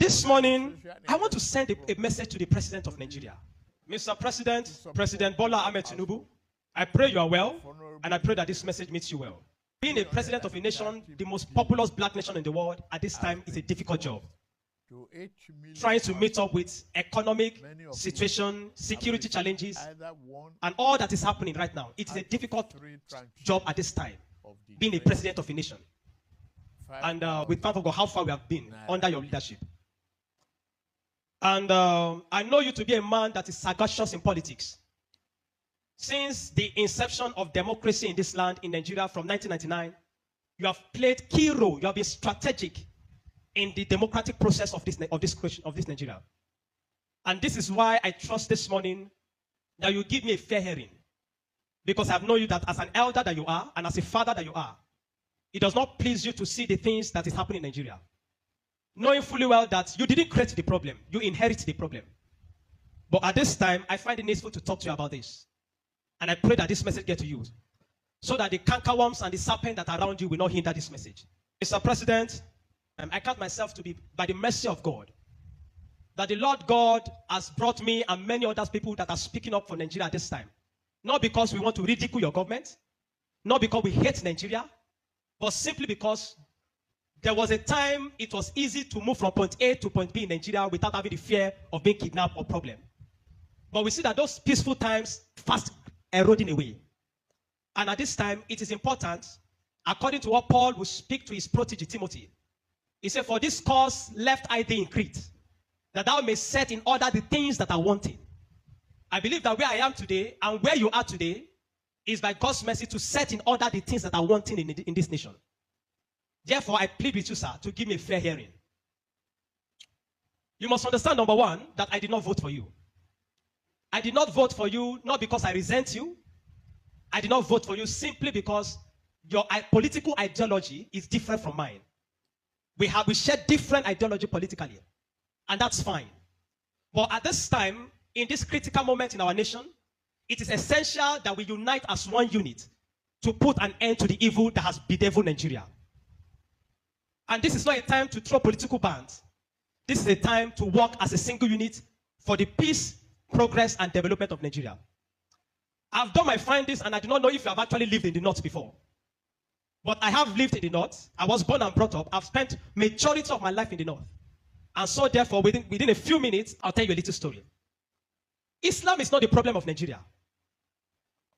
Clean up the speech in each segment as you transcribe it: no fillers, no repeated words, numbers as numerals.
This morning, I want to send a message to the President of Nigeria. Mr. President, President Bola Ahmed Tinubu, I pray you are well, and I pray that this message meets you well. Being a president of a nation, the most populous black nation in the world, at this time is a difficult job. Trying to meet up with economic situation, security challenges, and all that is happening right now. It is a difficult job at this time, being a president of a nation. And we thank God how far we have been under your leadership. And I know you to be a man that is sagacious in politics. Since the inception of democracy in this land, in Nigeria, from 1999, you have played key role. You have been strategic in the democratic process of this Nigeria. And this is why I trust this morning that you give me a fair hearing. Because I have known you that as an elder that you are, and as a father that you are, it does not please you to see the things that is happening in Nigeria. Knowing fully well that you didn't create the problem, you inherit the problem. But at this time, I find it needful to talk to you about this. And I pray that this message gets to you, so that the cankerworms and the serpent that are around you will not hinder this message. Mr. President, I count myself to be, by the mercy of God, that the Lord God has brought me and many other people that are speaking up for Nigeria at this time. Not because we want to ridicule your government, not because we hate Nigeria, but simply because there was a time it was easy to move from point A to point B in Nigeria without having the fear of being kidnapped or problem. But we see that those peaceful times fast eroding away. And at this time, it is important, according to what Paul will speak to his protege Timothy. He said, for this cause left I thee in Crete, that thou may set in order the things that are wanting. I believe that where I am today and where you are today is by God's mercy to set in order the things that are wanting in this nation. Therefore, I plead with you, sir, to give me a fair hearing. You must understand, number one, that I did not vote for you. I did not vote for you not because I resent you. I did not vote for you simply because your political ideology is different from mine. We share different ideology politically, and that's fine. But at this time, in this critical moment in our nation, it is essential that we unite as one unit to put an end to the evil that has bedeviled Nigeria. And this is not a time to throw political bands. This is a time to work as a single unit for the peace, progress, and development of Nigeria. I've done my findings, and I do not know if you have actually lived in the North before. But I have lived in the North. I was born and brought up. I've spent majority of my life in the North. And so therefore, within a few minutes, I'll tell you a little story. Islam is not the problem of Nigeria.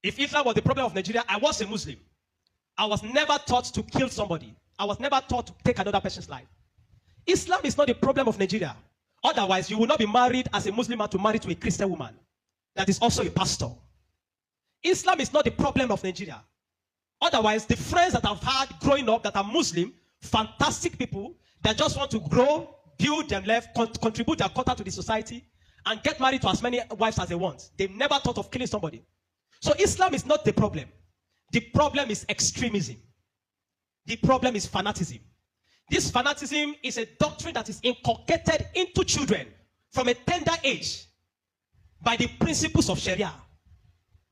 If Islam was the problem of Nigeria, I was a Muslim. I was never taught to kill somebody. I was never taught to take another person's life. Islam is not the problem of Nigeria. Otherwise, you will not be married as a Muslim man to marry to a Christian woman that is also a pastor. Islam is not the problem of Nigeria. Otherwise, the friends that I've had growing up that are Muslim, fantastic people that just want to grow, build their life, contribute their quota to the society, and get married to as many wives as they want. They've never thought of killing somebody. So Islam is not the problem. The problem is extremism. The problem is fanaticism. This fanaticism is a doctrine that is inculcated into children from a tender age by the principles of Sharia.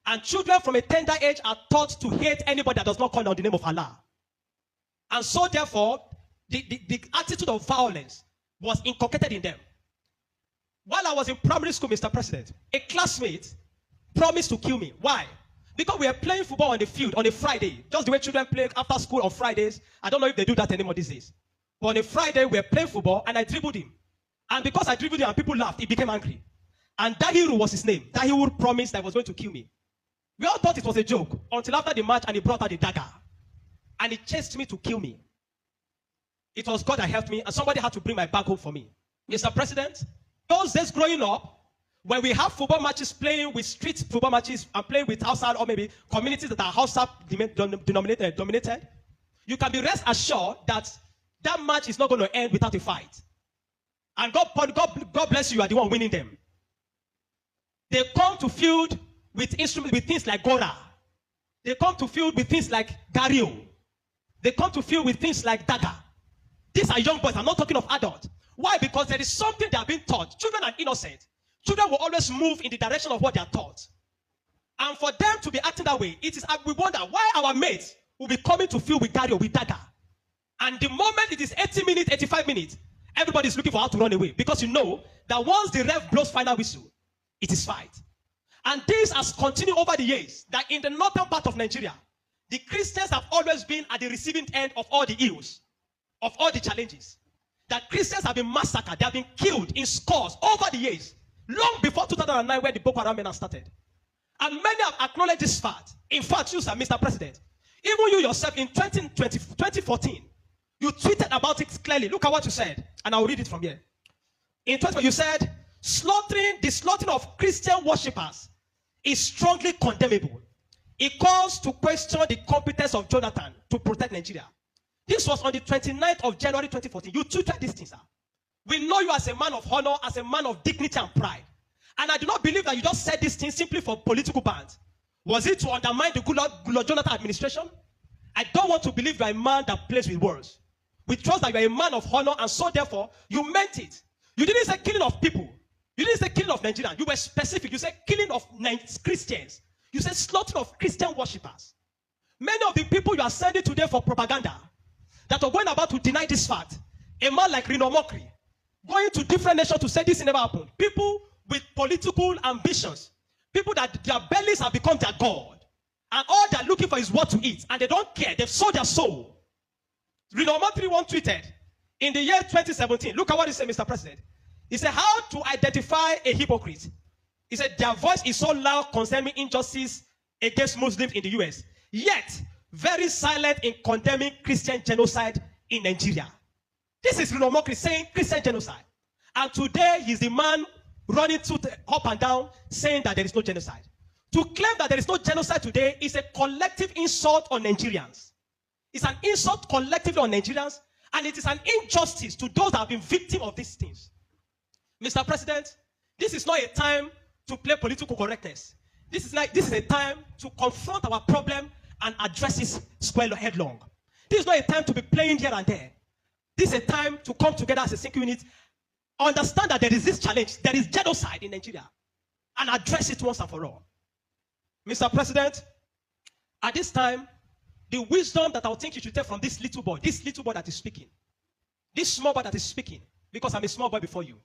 And children from a tender age are taught to hate anybody that does not call on the name of Allah. And so therefore, the attitude of violence was inculcated in them. While I was in primary school, Mr. President, a classmate promised to kill me. Why? Because we were playing football on the field on a Friday. Just the way children play after school on Fridays. I don't know if they do that anymore these days. But on a Friday, we were playing football and I dribbled him. And because I dribbled him and people laughed, he became angry. And Dahiru was his name. Dahiru promised that he was going to kill me. We all thought it was a joke until after the match and he brought out the dagger. And he chased me to kill me. It was God that helped me and somebody had to bring my bag home for me. Mr. President, those days growing up, when we have football matches, playing with street football matches and playing with outside or maybe communities that are outside dominated, you can be rest assured that that match is not going to end without a fight. And God bless you, you are the one winning them. They come to field with instruments, with things like Gora. They come to field with things like Gario. They come to field with things like Dagger. These are young boys. I'm not talking of adults. Why? Because there is something they are being taught. Children are innocent. Children will always move in the direction of what they are taught. And for them to be acting that way, we wonder why our mates will be coming to field with Gario, with Dagger. And the moment it is 80 minutes, 85 minutes, Everybody is looking for how to run away because you know that once the ref blows final whistle, it is fight. And this has continued over the years, that in the northern part of Nigeria, the Christians have always been at the receiving end of all the ills, of all the challenges. That Christians have been massacred, they have been killed in scores over the years, long before 2009 when the Boko Haram men started. And many have acknowledged this fact. In fact, you, sir, Mr. President, even you yourself in 2014, you tweeted about it clearly. Look at what you said, and I'll read it from here. In 2014, you said, the slaughtering of Christian worshippers is strongly condemnable. It calls to question the competence of Jonathan to protect Nigeria. This was on the 29th of January 2014. You tweeted this thing, sir. We know you as a man of honor, as a man of dignity and pride. And I do not believe that you just said this thing simply for political bans. Was it to undermine the Goodluck Jonathan administration? I don't want to believe you are a man that plays with words. We trust that you are a man of honor, and so therefore, you meant it. You didn't say killing of people. You didn't say killing of Nigerians. You were specific. You said killing of Christians. You said slaughter of Christian worshippers. Many of the people you are sending today for propaganda that are going about to deny this fact, a man like Rino Mokri, going to different nations to say this never happened. People with political ambitions, people that their bellies have become their God, and all they're looking for is what to eat, and they don't care. They've sold their soul. Rino Mokri once tweeted in the year 2017. Look at what he said, Mr. President. He said, how to identify a hypocrite. He said, their voice is so loud concerning injustice against Muslims in the US, yet very silent in condemning Christian genocide in Nigeria. This is Rino Mokri saying Christian genocide. And today, he's the man running up and down saying that there is no genocide. To claim that there is no genocide today is a collective insult on Nigerians. It's an insult collectively on Nigerians, and it is an injustice to those that have been victims of these things. Mr. President, this is not a time to play political correctness. This is a time to confront our problem and address it square headlong. This is not a time to be playing here and there. This is a time to come together as a single unit, understand that there is this challenge, there is genocide in Nigeria, and address it once and for all. Mr. President, at this time, the wisdom that I think you should take from this little boy that is speaking, this small boy that is speaking, because I'm a small boy before you,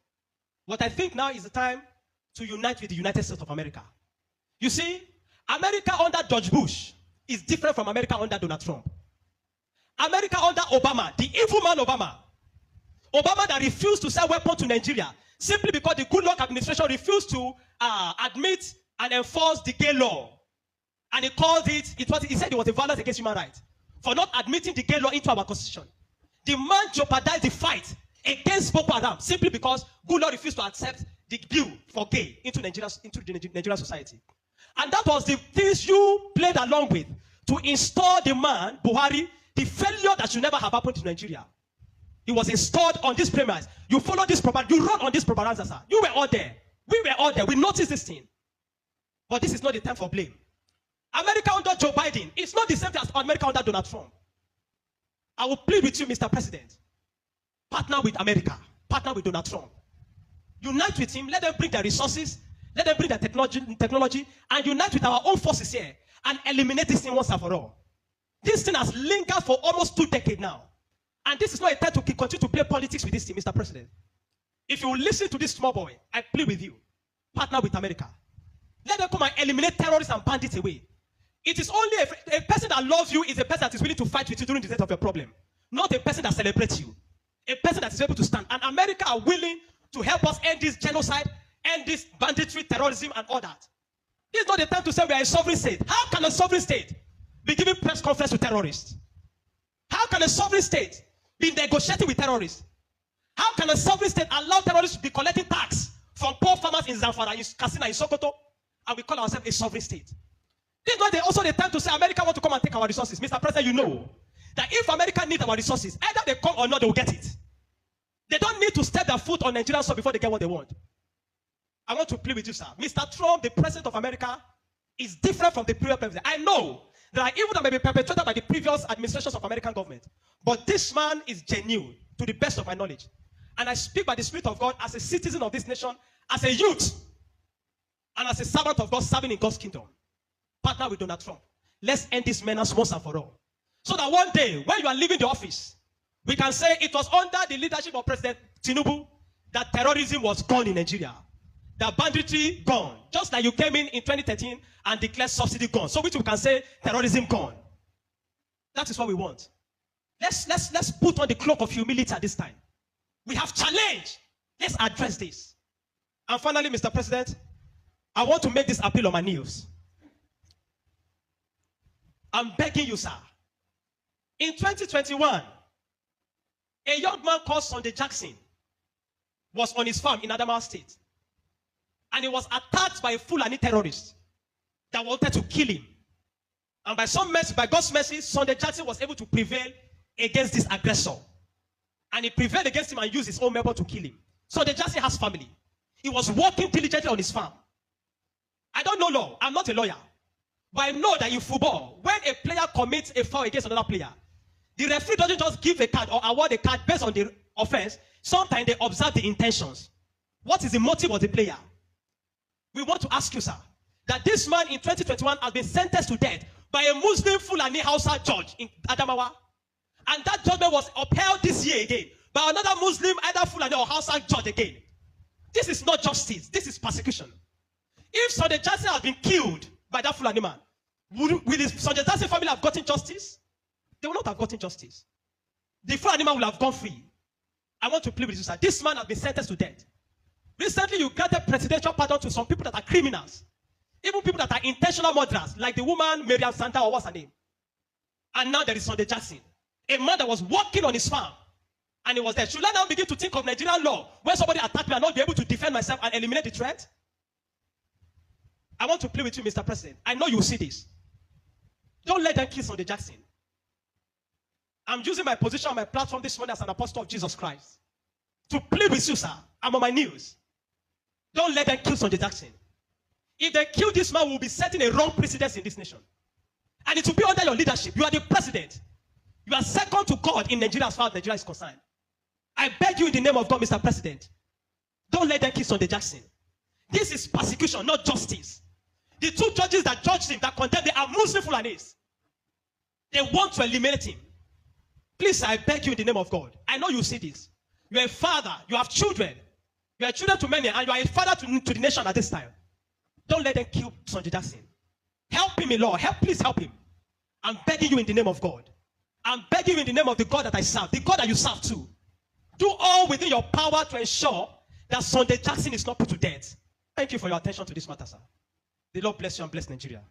what I think now is the time to unite with the United States of America. You see, America under George Bush is different from America under Donald Trump. America under Obama, the evil man Obama that refused to sell weapons to Nigeria simply because the Goodluck administration refused to admit and enforce the gay law. And he called he said it was a violence against human rights for not admitting the gay law into our constitution. The man jeopardized the fight against Boko Haram simply because Goodluck refused to accept the bill for gay into the Nigerian society. And that was the things you played along with to install the man, Buhari, the failure that should never have happened to Nigeria. He was installed on this premise. You follow this propaganda, you run on this propaganda, sir. You were all there. We were all there. We noticed this thing. But this is not the time for blame. America under Joe Biden is not the same thing as America under Donald Trump. I will plead with you, Mr. President. Partner with America. Partner with Donald Trump. Unite with him. Let them bring their resources. Let them bring their technology. And unite with our own forces here. And eliminate this thing once and for all. This thing has lingered for almost 2 decades now. And this is not a time to continue to play politics with this thing, Mr. President. If you will listen to this small boy, I plead with you. Partner with America. Let them come and eliminate terrorists and bandits away. It is only a person that loves you is a person that is willing to fight with you during the date of your problem. Not a person that celebrates you. A person that is able to stand. And America are willing to help us end this genocide, end this banditry, terrorism, and all that. This is not the time to say we are a sovereign state. How can a sovereign state be giving press conference to terrorists? How can a sovereign state be negotiating with terrorists? How can a sovereign state allow terrorists to be collecting tax from poor farmers in Zamfara, in Katsina, in Sokoto, and we call ourselves a sovereign state? This is not also the time to say America want to come and take our resources. Mr. President, you know that if America needs our resources, either they come or not, they will get it. They don't need to step their foot on Nigerian soil before they get what they want. I want to plead with you, sir. Mr. Trump, the president of America, is different from the previous president. I know there are evil that may be perpetrated by the previous administrations of American government. But this man is genuine, to the best of my knowledge. And I speak by the Spirit of God as a citizen of this nation, as a youth, and as a servant of God serving in God's kingdom. Partner with Donald Trump. Let's end this menace once and for all. So that one day, when you are leaving the office, we can say it was under the leadership of President Tinubu, that terrorism was gone in Nigeria. That banditry gone. Just like you came in 2013 and declared subsidy gone. So which we can say terrorism gone. That is what we want. Let's put on the cloak of humility at this time. We have challenged. Let's address this. And finally, Mr. President, I want to make this appeal on my news. I'm begging you, sir. In 2021, a young man called Sunday Jackson was on his farm in Adamawa State. And he was attacked by a Fulani terrorist that wanted to kill him. And by God's mercy, Sunday Jackson was able to prevail against this aggressor. And he prevailed against him and used his own weapon to kill him. Sunday Jackson has family. He was working diligently on his farm. I don't know law. I'm not a lawyer. But I know that in football, when a player commits a foul against another player, the referee doesn't just give a card or award a card based on the offense. Sometimes they observe the intentions. What is the motive of the player? We want to ask you, sir, that this man in 2021 has been sentenced to death by a Muslim Fulani Hausa judge in Adamawa. And that judgment was upheld this year again by another Muslim, either Fulani or Hausa judge again. This is not justice. This is persecution. If Sunday Jackson has been killed by that Fulani man, will the Sunday Jackson family have gotten justice? They will not have gotten justice. The Fulani man will have gone free. I want to plead with you, sir. This man has been sentenced to death. Recently, you granted presidential pardon to some people that are criminals. Even people that are intentional murderers, like the woman Miriam Santa, or what's her name. And now there is Sunday Jackson, a man that was working on his farm, and he was there. Should I now begin to think of Nigerian law, when somebody attacked me and not be able to defend myself and eliminate the threat? I want to plead with you, Mr. President. I know you will see this. Don't let them kill Sunday Jackson. I'm using my position on my platform this morning as an apostle of Jesus Christ to plead with you, sir. I'm on my news. Don't let them kill Sunday Jackson. If they kill this man, we will be setting a wrong precedent in this nation. And it will be under your leadership. You are the president. You are second to God in Nigeria as far as Nigeria is concerned. I beg you in the name of God, Mr. President, don't let them kill Sunday Jackson. This is persecution, not justice. The two judges that judged him, that condemned him, are Muslim Fulanis. They want to eliminate him. Please, I beg you in the name of God. I know you see this. You are a father. You have children. You are children to many, and you are a father to the nation at this time. Don't let them kill Sunday Jackson. Help him, Lord. Please help him. I'm begging you in the name of God. I'm begging you in the name of the God that I serve, the God that you serve too. Do all within your power to ensure that Sunday Jackson is not put to death. Thank you for your attention to this matter, sir. The Lord bless you and bless Nigeria.